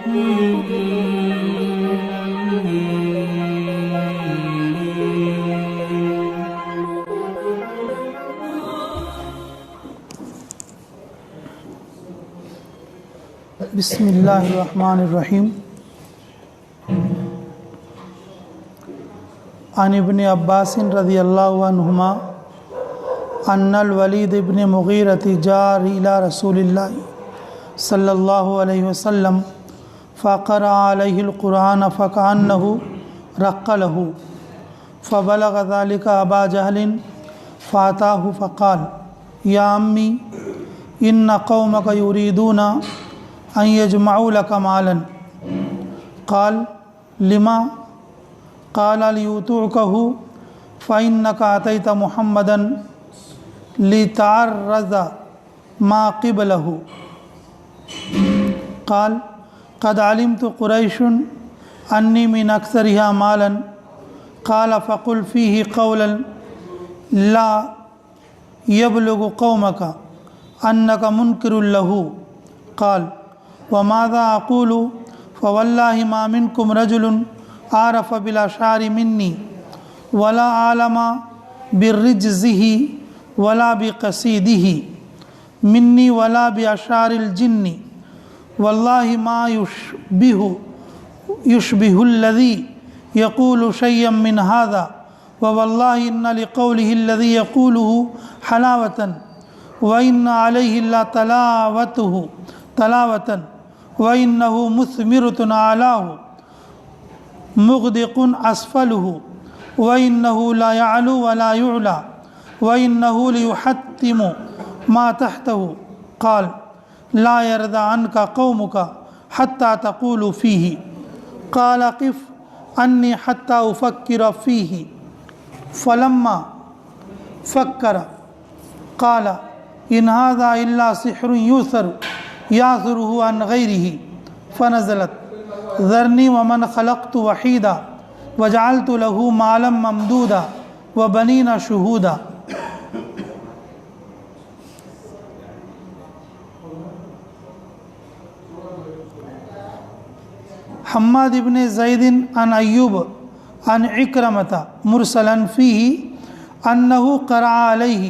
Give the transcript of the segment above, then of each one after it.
بسم اللہ الرحمن الرحیم۔ عن ابن عباس رضی اللہ عنہما ان الولید ابن مغیرۃ جاء الی رسول اللہ صلی اللہ علیہ وسلم فقرأ علیہ القرآن فکأنہ رق له فبلغ ذلك ابا جہل فاتاہ فقال یا امی ان قومک یریدون ان یجمعوا لک مالا قال لما قال لیؤتوکہ فإنک أتیت محمدا لتعرض ما قبلہ قال قد علمت قریش انی من اکثرها مالا قال فقل فیہ قولا لا یبلغ قومک انک منکر لہ قال وماذا اقول فواللہ ما منکم رجل عارف بالاشعار منی ولا عالم بالرجزہ ولا بقصیدہ منی ولا باشعار الجن واللہ ما یشبہ الذی یقول شیئا من هذا وواللہ ان لقولہ الذی یقولہ حلاوة وإن علیہ تلاوة وإنه مثمرة أعلاه مغدق أسفله وإنه لا يعلو ولا يعلى وإنه ليحتم ما تحته قال لا يرضى عنك قومك حتى تقول فيه قال قف عني حتى أفكر فيه فلما فكر قال إن هذا إلا سحر يؤثر یاثرہ عن غیرہ فنزلت ذرنی ومن خلقت وحیدا وجعلت له مالا ممدودا وبنین شہودا۔ حماد بن زید عن ایوب عن عکرمۃ مرسلا فیہ انہ قرأ علیہ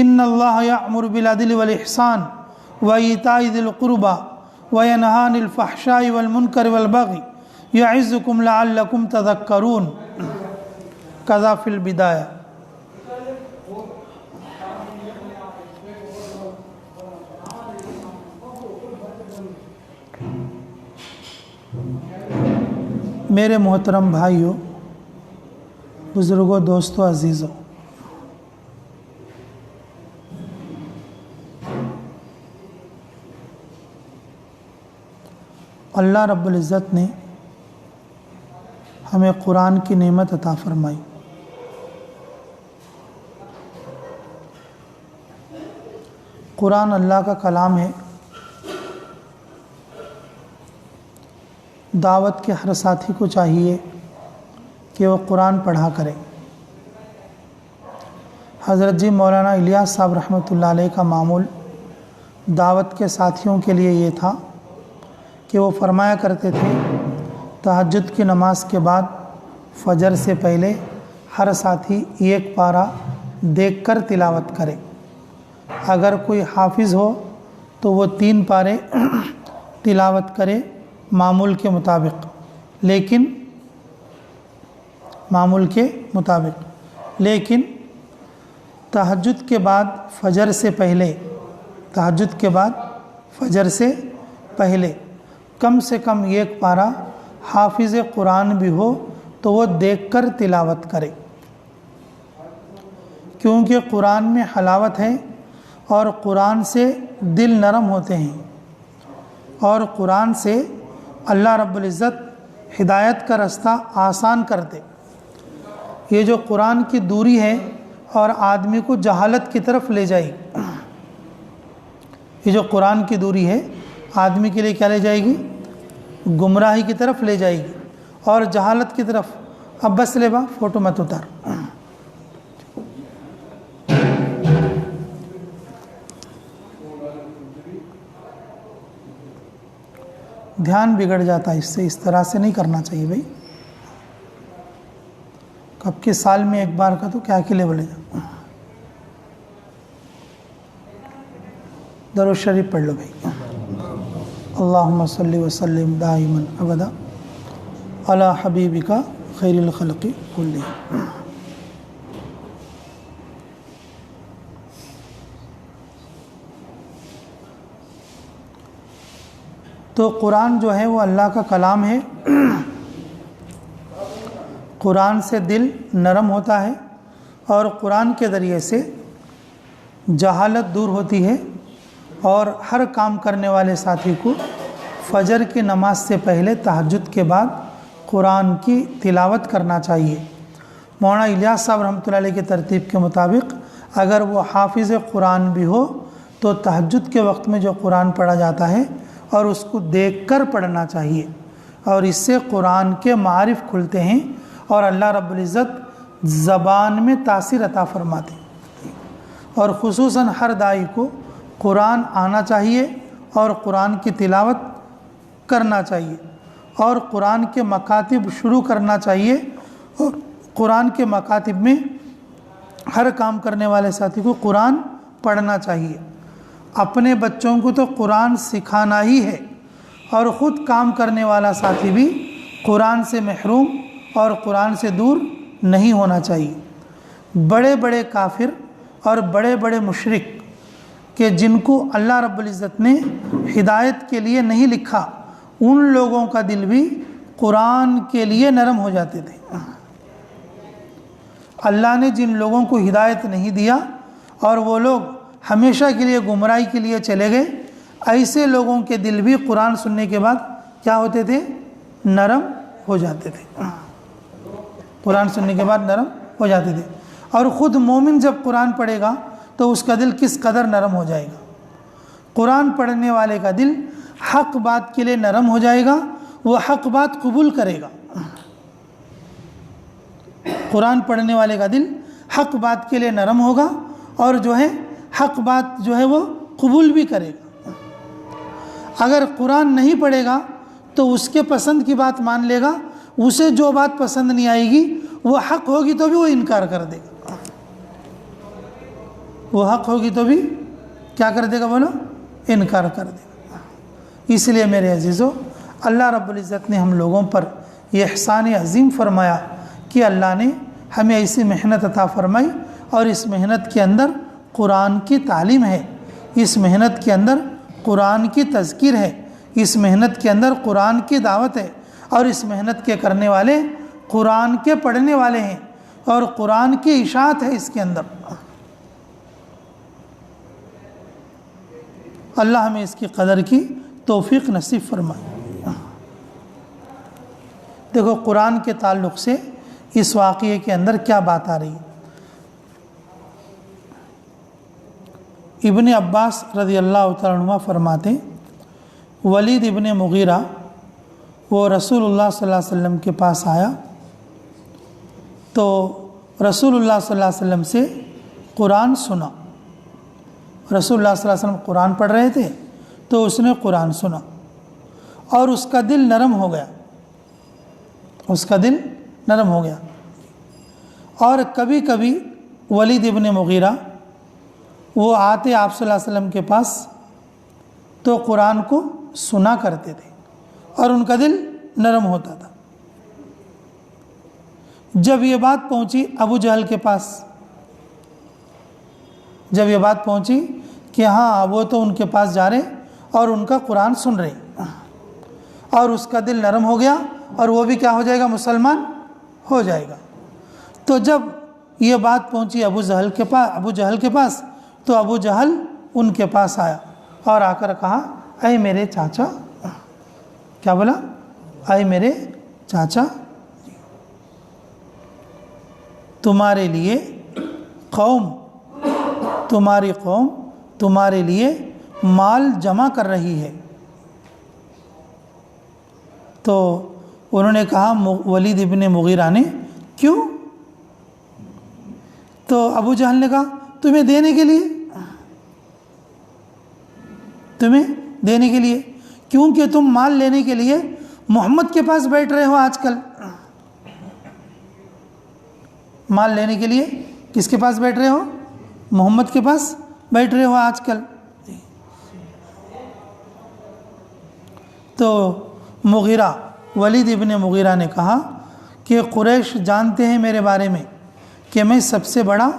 ان اللہ یأمر بالعدل والإحسان وإیتاء ذی القربى وینہی عن الفحشاء والمنکر والبغی یعظکم لعلکم تذکرون کذا فی البدایہ۔ میرے محترم بھائیوں، بزرگوں، دوستوں، عزیزوں، اللہ رب العزت نے ہمیں قرآن کی نعمت عطا فرمائی۔ قرآن اللہ کا کلام ہے۔ دعوت کے ہر ساتھی کو چاہیے کہ وہ قرآن پڑھا کرے۔ حضرت جی مولانا الیاس صاحب رحمۃ اللہ علیہ کا معمول دعوت کے ساتھیوں کے لیے یہ تھا کہ وہ فرمایا کرتے تھے تہجد کی نماز کے بعد فجر سے پہلے ہر ساتھی ایک پارہ دیکھ کر تلاوت کرے۔ اگر کوئی حافظ ہو تو وہ 3 پارے تلاوت کرے معمول کے مطابق، لیکن تہجد کے بعد فجر سے پہلے کم سے کم 1 پارہ حافظ قرآن بھی ہو تو وہ دیکھ کر تلاوت کرے، کیونکہ قرآن میں حلاوت ہے اور قرآن سے دل نرم ہوتے ہیں، اور قرآن سے اللہ رب العزت ہدایت کا رستہ آسان کر دے۔ یہ جو قرآن کی دوری ہے اور آدمی کو جہالت کی طرف لے جائے گی، یہ جو قرآن کی دوری ہے آدمی کے لیے کیا لے جائے گی؟ گمراہی کی طرف لے جائے گی اور جہالت کی طرف۔ اب بس لے با، فوٹو مت اتار۔ دھیان بگڑ جاتا ہے اس سے. اس طرح سے نہیں کرنا چاہیے بھائی. کب کے سال میں ایک بار کا تو کیا کے لیے بولے گا. درود شریف پڑھ لو بھائی. اللہم صلی وسلم دائما ابدا علی حبیبک خیر الخلق کلہم. تو قرآن جو ہے وہ اللہ کا کلام ہے. قرآن سے دل نرم ہوتا ہے اور قرآن کے ذریعے سے جہالت دور ہوتی ہے. اور ہر کام کرنے والے ساتھی کو فجر کی نماز سے پہلے تہجد کے بعد قرآن کی تلاوت کرنا چاہیے. مولانا الیاس صاحب رحمۃ اللہ علیہ کی ترتیب کے مطابق اگر وہ حافظ قرآن بھی ہو تو تہجد کے وقت میں جو قرآن پڑھا جاتا ہے اور اس کو دیکھ کر پڑھنا چاہیے. اور اس سے قرآن کے معارف کھلتے ہیں اور اللہ رب العزت زبان میں تاثیر عطا فرماتے ہیں. اور خصوصاً ہر داعی کو قرآن آنا چاہیے اور قرآن کی تلاوت کرنا چاہیے اور قرآن کے مکاتب شروع کرنا چاہیے. اور قرآن کے مکاتب میں ہر کام کرنے والے ساتھی کو قرآن پڑھنا چاہیے. اپنے بچوں کو تو قرآن سکھانا ہی ہے اور خود کام کرنے والا ساتھی بھی قرآن سے محروم اور قرآن سے دور نہیں ہونا چاہیے. بڑے بڑے کافر اور بڑے بڑے مشرک کہ جن کو اللہ رب العزت نے ہدایت کے لیے نہیں لکھا ان لوگوں کا دل بھی قرآن کے لیے نرم ہو جاتے تھے. اللہ نے جن لوگوں کو ہدایت نہیں دیا اور وہ لوگ ہمیشہ کے لیے گمراہی کے لیے چلے گئے ایسے لوگوں کے دل بھی قرآن سننے کے بعد کیا ہوتے تھے؟ نرم ہو جاتے تھے. قرآن سننے کے بعد نرم ہو جاتے تھے. اور خود مومن جب قرآن پڑھے گا تو اس کا دل کس قدر نرم ہو جائے گا. قرآن پڑھنے والے کا دل حق بات کے لیے نرم ہو جائے گا. وہ حق بات قبول کرے گا. قرآن پڑھنے والے کا دل حق بات کے لیے نرم ہوگا اور جو ہے حق بات جو ہے وہ قبول بھی کرے گا. اگر قرآن نہیں پڑھے گا تو اس کے پسند کی بات مان لے گا. اسے جو بات پسند نہیں آئے گی وہ حق ہوگی تو بھی وہ انکار کر دے گا. وہ حق ہوگی تو بھی کیا کر دے گا؟ بولو انکار کر دے گا. اس لیے میرے عزیزو اللہ رب العزت نے ہم لوگوں پر یہ احسان عظیم فرمایا کہ اللہ نے ہمیں ایسی محنت عطا فرمائی اور اس محنت کے اندر قرآن کی تعلیم ہے. اس محنت کے اندر قرآن کی تذکیر ہے. اس محنت کے اندر قرآن کی دعوت ہے اور اس محنت کے کرنے والے قرآن کے پڑھنے والے ہیں اور قرآن کی اشاعت ہے اس کے اندر. اللہ ہمیں اس کی قدر کی توفیق نصیب فرمائے. دیکھو قرآن کے تعلق سے اس واقعے کے اندر کیا بات آ رہی ہے. ابن عباس رضی اللہ تعالیٰ عنہ فرماتے ولید ابن مغیرہ وہ رسول اللہ صلی اللہ علیہ وسلم کے پاس آیا تو رسول اللہ صلی اللہ علیہ وسلم سے قرآن سنا. رسول اللہ صلی اللہ علیہ وسلم قرآن پڑھ رہے تھے تو اس نے قرآن سنا اور اس کا دل نرم ہو گیا. اس کا دل نرم ہو گیا. اور کبھی کبھی ولید ابن مغیرہ وہ آتے آپ صلی اللہ علیہ وسلم کے پاس تو قرآن کو سنا کرتے تھے اور ان کا دل نرم ہوتا تھا. جب یہ بات پہنچی ابو جہل کے پاس، جب یہ بات پہنچی کہ ہاں وہ تو ان کے پاس جا رہے اور ان کا قرآن سن رہے اور اس کا دل نرم ہو گیا اور وہ بھی کیا ہو جائے گا؟ مسلمان ہو جائے گا. تو جب یہ بات پہنچی ابو جہل کے پاس تو ابو جہل ان کے پاس آیا اور آ کر کہا اے میرے چاچا. کیا بولا؟ اے میرے چاچا، تمہارے لیے تمہاری قوم تمہارے لیے مال جمع کر رہی ہے. تو انہوں نے کہا ولید ابن مغیرہ نے کیوں؟ تو ابو جہل نے کہا تمہیں دینے کے لیے کیونکہ تم مال لینے کے لیے محمد کے پاس بیٹھ رہے ہو آج کل. مال لینے کے لیے کس کے پاس بیٹھ رہے ہو؟ محمد کے پاس بیٹھ رہے ہو آج کل. تو مغیرہ ولید ابن مغیرہ نے کہا کہ قریش جانتے ہیں میرے بارے میں کہ میں سب سے بڑا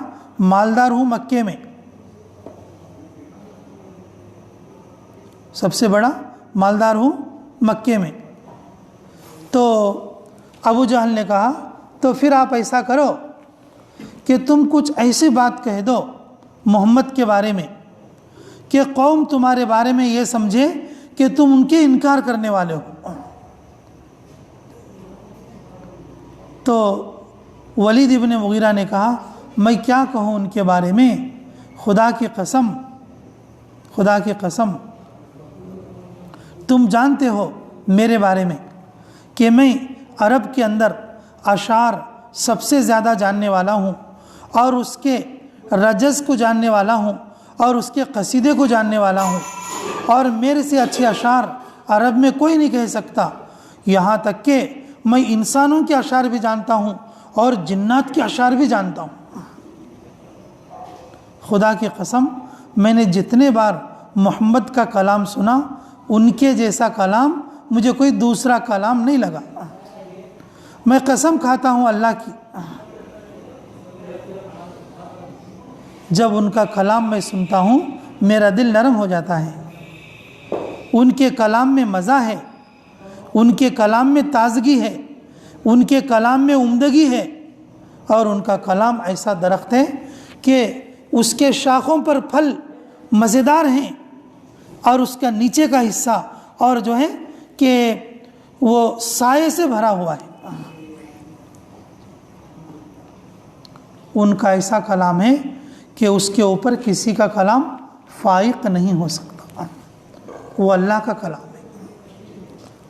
مالدار ہوں مکے میں، سب سے بڑا مالدار ہوں مکے میں. تو ابو جہل نے کہا تو پھر آپ ایسا کرو کہ تم کچھ ایسی بات کہہ دو محمد کے بارے میں کہ قوم تمہارے بارے میں یہ سمجھے کہ تم ان کے انکار کرنے والے ہو. تو ولید ابن مغیرہ نے کہا میں کیا کہوں ان کے بارے میں، خدا کی قسم تم جانتے ہو میرے بارے میں کہ میں عرب کے اندر اشعار سب سے زیادہ جاننے والا ہوں، اور اس کے رجز کو جاننے والا ہوں، اور اس کے قصیدے کو جاننے والا ہوں، اور میرے سے اچھے اشعار عرب میں کوئی نہیں کہہ سکتا. یہاں تک کہ میں انسانوں کے اشعار بھی جانتا ہوں اور جنات کے اشعار بھی جانتا ہوں. خدا کی قسم میں نے جتنے بار محمد کا کلام سنا ان کے جیسا کلام مجھے کوئی دوسرا کلام نہیں لگا. میں قسم کھاتا ہوں اللہ کی، جب ان کا کلام میں سنتا ہوں میرا دل نرم ہو جاتا ہے. ان کے کلام میں مزہ ہے، ان کے کلام میں تازگی ہے، ان کے کلام میں عمدگی ہے. اور ان کا کلام ایسا درخت ہے کہ اس کے شاخوں پر پھل مزیدار ہیں، اور اس کا نیچے کا حصہ اور جو ہے کہ وہ سائے سے بھرا ہوا ہے. ان کا ایسا کلام ہے کہ اس کے اوپر کسی کا کلام فائق نہیں ہو سکتا. وہ اللہ کا کلام ہے.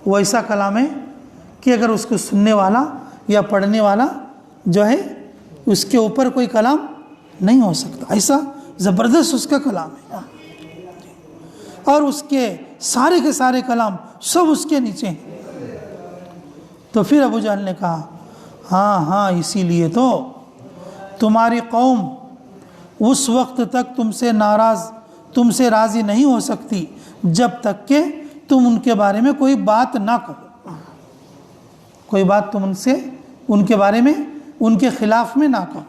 وہ ایسا کلام ہے کہ اگر اس کو سننے والا یا پڑھنے والا جو ہے اس کے اوپر کوئی کلام نہیں ہو سکتا. ایسا زبردست اس کا کلام ہے. اور اس کے سارے کلام سب اس کے نیچے ہیں. تو پھر ابو جہل نے کہا ہاں اسی لیے تو تمہاری قوم اس وقت تک تم سے راضی نہیں ہو سکتی جب تک کہ تم ان کے بارے میں کوئی بات نہ کہو، کوئی بات تم ان کے بارے میں ان کے خلاف میں نہ کہو.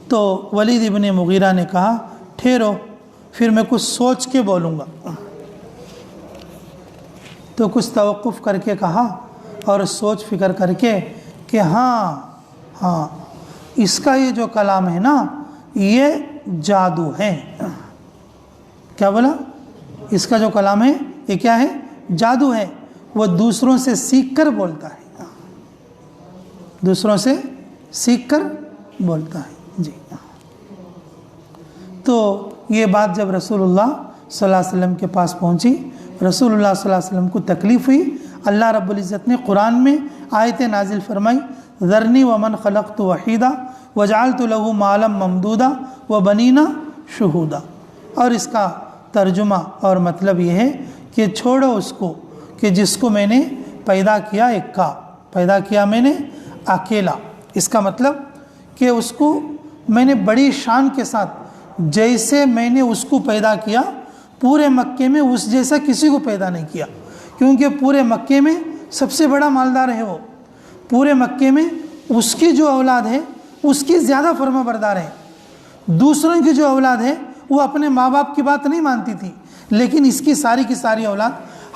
تو ولید ابن مغیرہ نے کہا ٹھہرو پھر میں کچھ سوچ کے بولوں گا. تو کچھ توقف کر کے کہا اور سوچ فکر کر کے کہ ہاں اس کا یہ جو کلام ہے نا یہ جادو ہے. کیا بولا؟ اس کا جو کلام ہے یہ کیا ہے؟ جادو ہے. وہ دوسروں سے سیکھ کر بولتا ہے، دوسروں سے سیکھ کر بولتا ہے. جی. تو یہ بات جب رسول اللہ صلی اللہ علیہ وسلم کے پاس پہنچی، رسول اللہ صلی اللہ علیہ وسلم کو تکلیف ہوئی. اللہ رب العزت نے قرآن میں آیت نازل فرمائی ذرنی ومن خلقت وحیدا وجعلت له مالا ممدودا وبنینا شہودا. اور اس کا ترجمہ اور مطلب یہ ہے کہ چھوڑو اس کو کہ جس کو میں نے پیدا کیا میں نے اکیلا. اس کا مطلب کہ اس کو میں نے بڑی شان کے ساتھ جیسے میں نے اس کو پیدا کیا پورے مکے میں اس جیسا کسی کو پیدا نہیں کیا، کیونکہ پورے مکے میں سب سے بڑا مالدار ہے. وہ پورے مکے میں اس کی جو اولاد ہے اس کی زیادہ فرما بردار ہے. دوسروں کی جو اولاد ہے وہ اپنے ماں باپ کی بات نہیں مانتی تھی، لیکن اس کی ساری اولاد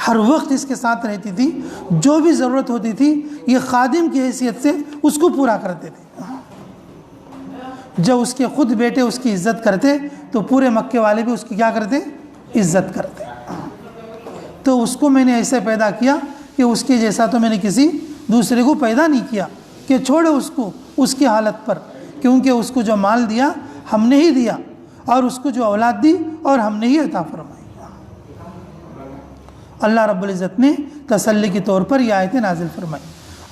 ہر وقت اس کے ساتھ رہتی تھی. جو بھی ضرورت ہوتی تھی یہ خادم کی حیثیت سے اس کو پورا کرتے تھے. جب اس کے خود بیٹے اس کی عزت کرتے تو پورے مکے والے بھی اس کی کیا کرتے؟ عزت کرتے. تو اس کو میں نے ایسے پیدا کیا کہ اس کے جیسا تو میں نے کسی دوسرے کو پیدا نہیں کیا کہ چھوڑے اس کو اس کی حالت پر، کیونکہ اس کو جو مال دیا ہم نے ہی دیا، اور اس کو جو اولاد دی اور ہم نے ہی عطا فرمائی. اللہ رب العزت نے تسلی کے طور پر یہ آیتیں نازل فرمائی.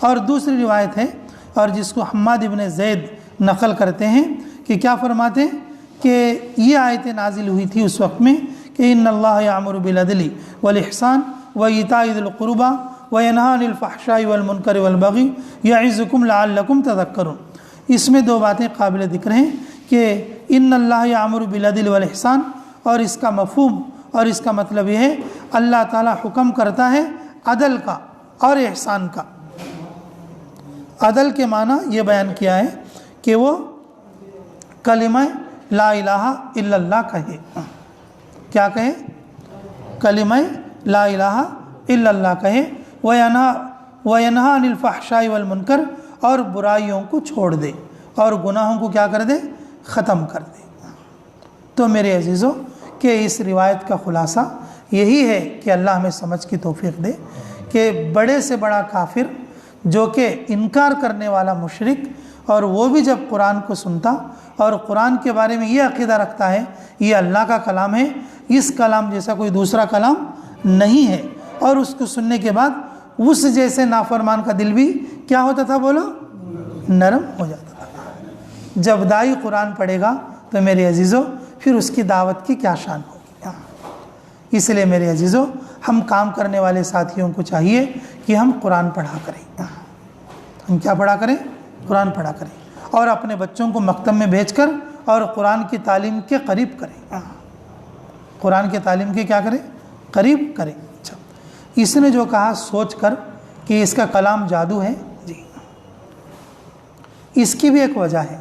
اور دوسری روایت ہے اور جس کو حماد ابن زید نقل کرتے ہیں کہ کیا فرماتے ہیں کہ یہ آیتیں نازل ہوئی تھی اس وقت میں کہ ان اللہ یامر بالعدل والاحسان وایتاء ذی القربی وینہی عن الفحشاء والمنکر والبغی یعظکم لعلکم تذکرون۔ اس میں دو باتیں قابل ذکر ہیں کہ ان اللہ یامر بالعدل والاحسان، اور اس کا مفہوم اور اس کا مطلب یہ ہے اللہ تعالیٰ حکم کرتا ہے عدل کا اور احسان کا۔ عدل کے معنی یہ بیان کیا ہے کہ وہ کلمہ لا الہ الا اللہ کہے۔ کیا کہے؟ کلمہ لا الہ الا اللہ کہے۔ وینہی عن الفحشاء والمنکر، اور برائیوں کو چھوڑ دے اور گناہوں کو کیا کر دے؟ ختم کر دے۔ تو میرے عزیزوں کہ اس روایت کا خلاصہ یہی ہے کہ اللہ ہمیں سمجھ کی توفیق دے کہ بڑے سے بڑا کافر جو کہ انکار کرنے والا مشرک، اور وہ بھی جب قرآن کو سنتا اور قرآن کے بارے میں یہ عقیدہ رکھتا ہے یہ اللہ کا کلام ہے، اس کلام جیسا کوئی دوسرا کلام نہیں ہے، اور اس کو سننے کے بعد اس جیسے نافرمان کا دل بھی کیا ہوتا تھا؟ بولو، نرم ہو جاتا تھا۔ جب دائی قرآن پڑھے گا تو میرے عزیزوں پھر اس کی دعوت کی کیا شان ہوگی۔ اس لیے میرے عزیزوں ہم کام کرنے والے ساتھیوں کو چاہیے کہ ہم قرآن پڑھا کریں۔ ہم کیا پڑھا کریں؟ قرآن پڑھا کریں، اور اپنے بچوں کو مکتب میں بھیج کر اور قرآن کی تعلیم کے قریب کریں۔ قرآن کی تعلیم کے کیا کریں؟ قریب کریں۔ اچھا، اس نے جو کہا سوچ کر کہ اس کا کلام جادو ہے، جی اس کی بھی ایک وجہ ہے۔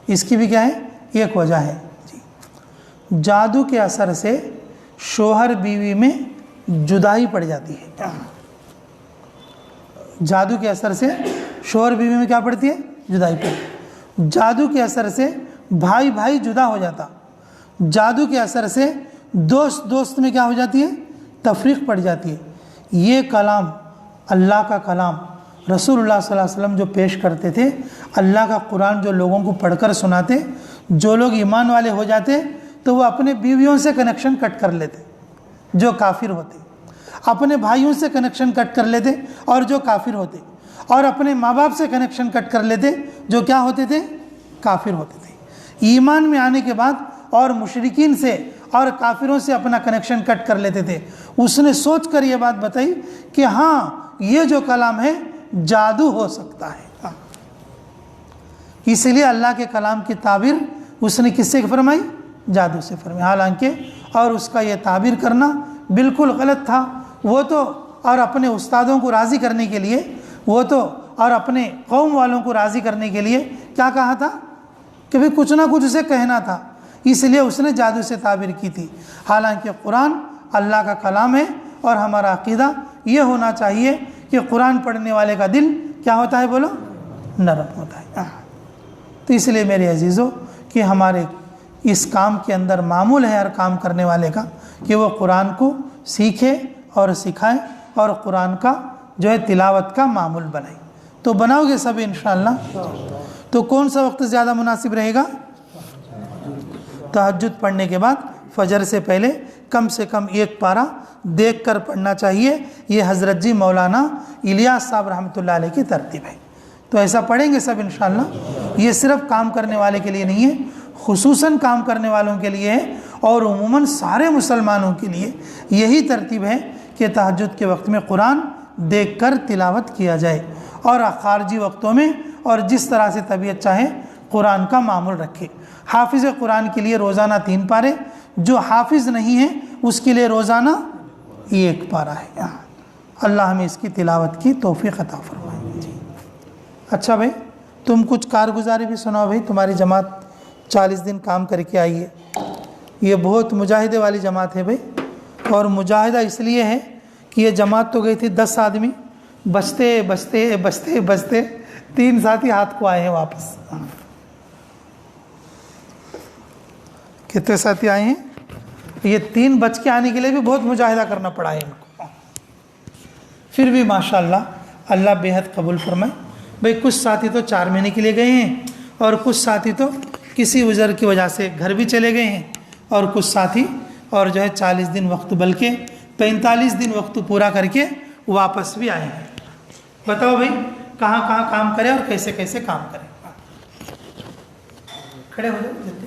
اس کی بھی کیا ہے؟ ایک وجہ ہے جی۔ جادو کے اثر سے شوہر بیوی میں جدائی پڑ جاتی ہے۔ جادو کے اثر سے شوہر بیوی میں کیا پڑتی ہے؟ جدائی پڑتی۔ جادو کے اثر سے بھائی بھائی جدا ہو جاتا۔ جادو کے اثر سے دوست دوست میں کیا ہو جاتی ہے؟ تفریق پڑ جاتی ہے۔ یہ کلام اللہ کا کلام رسول اللہ صلی اللہ علیہ وسلم جو پیش کرتے تھے، اللہ کا قرآن جو لوگوں کو پڑھ کر سناتے، جو لوگ ایمان والے ہو جاتے تو وہ اپنے بیویوں سے کنیکشن کٹ کر لیتے جو کافر ہوتے، اپنے بھائیوں سے کنیکشن کٹ کر لیتے اور جو کافر ہوتے، اور اپنے ماں باپ سے کنیکشن کٹ کر لیتے جو کیا ہوتے تھے؟ کافر ہوتے تھے۔ ایمان میں آنے کے بعد اور مشرکین سے اور کافروں سے اپنا کنیکشن کٹ کر لیتے تھے۔ اس نے سوچ کر یہ بات بتائی کہ ہاں یہ جو کلام ہے جادو ہو سکتا ہے۔ اس لیے اللہ کے کلام کی تعبیر اس نے کس سے فرمائی؟ جادو سے فرمائی۔ حالانکہ اور اس کا یہ تعبیر کرنا بالکل غلط تھا۔ وہ تو اور اپنے استادوں کو راضی کرنے کے لیے، وہ تو اور اپنے قوم والوں کو راضی کرنے کے لیے کیا کہا تھا کہ بھی کچھ نہ کچھ اسے کہنا تھا، اس لیے اس نے جادو سے تعبیر کی تھی۔ حالانکہ قرآن اللہ کا کلام ہے، اور ہمارا عقیدہ یہ ہونا چاہیے کہ قرآن پڑھنے والے کا دل کیا ہوتا ہے؟ بولو، نرم ہوتا ہے۔ تو اس لیے میرے عزیزوں کہ ہمارے اس کام کے اندر معمول ہے ہر کام کرنے والے کا کہ وہ قرآن کو سیکھے اور سکھائے اور قرآن کا جو ہے تلاوت کا معمول بنائے۔ تو بناؤ گے سب انشاءاللہ؟ تو کون سا وقت زیادہ مناسب رہے گا؟ تہجد پڑھنے کے بعد فجر سے پہلے کم سے کم ایک پارہ دیکھ کر پڑھنا چاہیے۔ یہ حضرت جی مولانا الیاس صاحب رحمۃ اللہ علیہ کی ترتیب ہے۔ تو ایسا پڑھیں گے سب انشاءاللہ۔ یہ صرف کام کرنے والے کے لیے نہیں ہے، خصوصاً کام کرنے والوں کے لیے ہے، اور عموماً سارے مسلمانوں کے لیے یہی ترتیب ہے کہ تہجد کے وقت میں قرآن دیکھ کر تلاوت کیا جائے، اور خارجی وقتوں میں اور جس طرح سے طبیعت چاہے قرآن کا معمول رکھے۔ حافظ قرآن کے لیے روزانہ 3 پارے، جو حافظ نہیں ہے اس کے لیے روزانہ 1 پارہ ہے۔ اللہ ہمیں اس کی تلاوت کی توفیق عطا فرمائے۔ جی اچھا بھائی، تم کچھ کارگزاری بھی سناؤ بھائی۔ تمہاری جماعت 40 دن کام کر کے آئی ہے، یہ بہت مجاہدے والی جماعت ہے بھائی، اور مجاہدہ اس لیے ہے کہ یہ جماعت تو گئی تھی 10 آدمی، بچتے بچتے بچتے بچتے 3 ساتھی ہاتھ کو آئے ہیں واپس۔ کتنے ساتھی آئے ہیں؟ یہ 3 بچ کے آنے کے لیے بھی بہت مجاہدہ کرنا پڑا ہے ان کو، پھر بھی ماشاءاللہ اللہ بے حد قبول فرمائے۔ بھئی کچھ ساتھی تو 4 مہینے کے لیے گئے ہیں، اور کچھ ساتھی تو کسی عذر کی وجہ سے گھر بھی چلے گئے ہیں، اور کچھ ساتھی اور جو ہے 40 دن وقت بلکہ 45 دن وقت پورا کر کے واپس بھی آئے ہیں۔ بتاؤ بھئی کہاں کہاں کام کریں اور کیسے کیسے کام کریں؟ کھڑے ہو جاؤ جلدی۔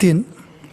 3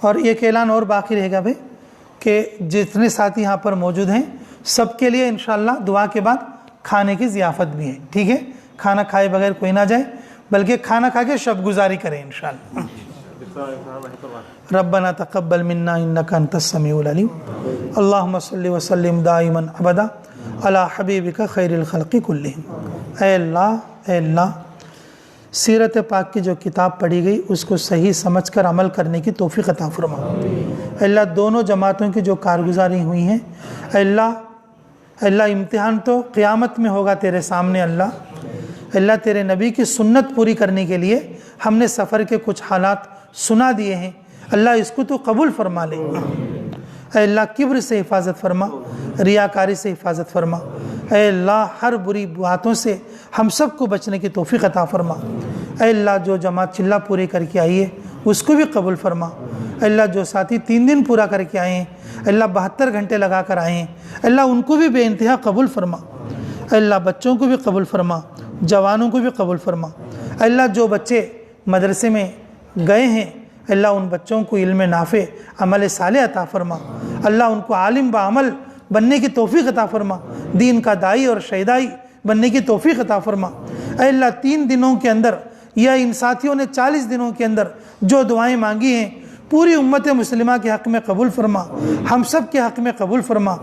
اور ایک اعلان اور باقی رہے گا بھائی کہ جتنے ساتھی یہاں پر موجود ہیں سب کے لیے انشاءاللہ دعا کے بعد کھانے کی ضیافت بھی ہے، ٹھیک ہے؟ کھانا کھائے بغیر کوئی نہ جائے، بلکہ کھانا کھا کے شب گزاری کریں انشاءاللہ۔ ربنا تقبل منا انک انت السمیع العلیم، اللہم صلی وسلم دائما ابدا علی حبیبک خیر الخلق کلہم۔ اے اللہ سیرت پاک کی جو کتاب پڑھی گئی اس کو صحیح سمجھ کر عمل کرنے کی توفیق عطا فرما۔ اے اللہ دونوں جماعتوں کی جو کارگزاری ہوئی ہیں، اے اللہ امتحان تو قیامت میں ہوگا تیرے سامنے اللہ تیرے نبی کی سنت پوری کرنے کے لیے ہم نے سفر کے کچھ حالات سنا دیے ہیں، اللہ اس کو تو قبول فرما لے۔ اے اللہ کبر سے حفاظت فرما، ریاکاری سے حفاظت فرما۔ اے اللہ ہر بری باتوں سے ہم سب کو بچنے کی توفیق عطا فرما۔ اے اللہ جو جماعت چلہ پورے کر کے آئی ہے اس کو بھی قبول فرما۔ اے اللہ جو ساتھی 3 دن پورا کر کے آئے ہیں، اے اللہ 72 گھنٹے لگا کر آئے ہیں، اے اللہ ان کو بھی بے انتہا قبول فرما۔ اے اللہ بچوں کو بھی قبول فرما، جوانوں کو بھی قبول فرما۔ اے اللہ جو بچے مدرسے میں گئے ہیں، اللہ ان بچوں کو علم نافع عمل صالح عطا فرما۔ اللہ ان کو عالم بعمل بننے کی توفیق عطا فرما، دین کا داعی اور شہدائی بننے کی توفیق عطا فرما۔ اے اللہ 3 دنوں کے اندر یا ان ساتھیوں نے 40 دنوں کے اندر جو دعائیں مانگی ہیں پوری امت مسلمہ کے حق میں قبول فرما، ہم سب کے حق میں قبول فرما۔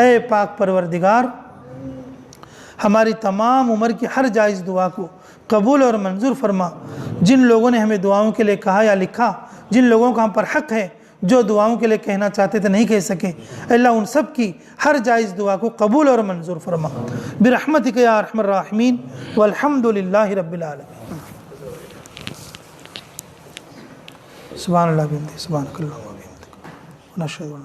اے پاک پروردگار ہماری تمام عمر کی ہر جائز دعا کو قبول اور منظور فرما۔ جن لوگوں نے ہمیں دعاؤں کے لیے کہا یا لکھا، جن لوگوں کا ہم پر حق ہے، جو دعاؤں کے لیے کہنا چاہتے تھے نہیں کہہ سکے، اللہ ان سب کی ہر جائز دعا کو قبول اور منظور فرما برحمتک یا ارحم الراحمین والحمد للہ رب العالمین۔ سبحان اللہ بحمدہ، سبحانک اللہم وبحمدک، ونشہد ان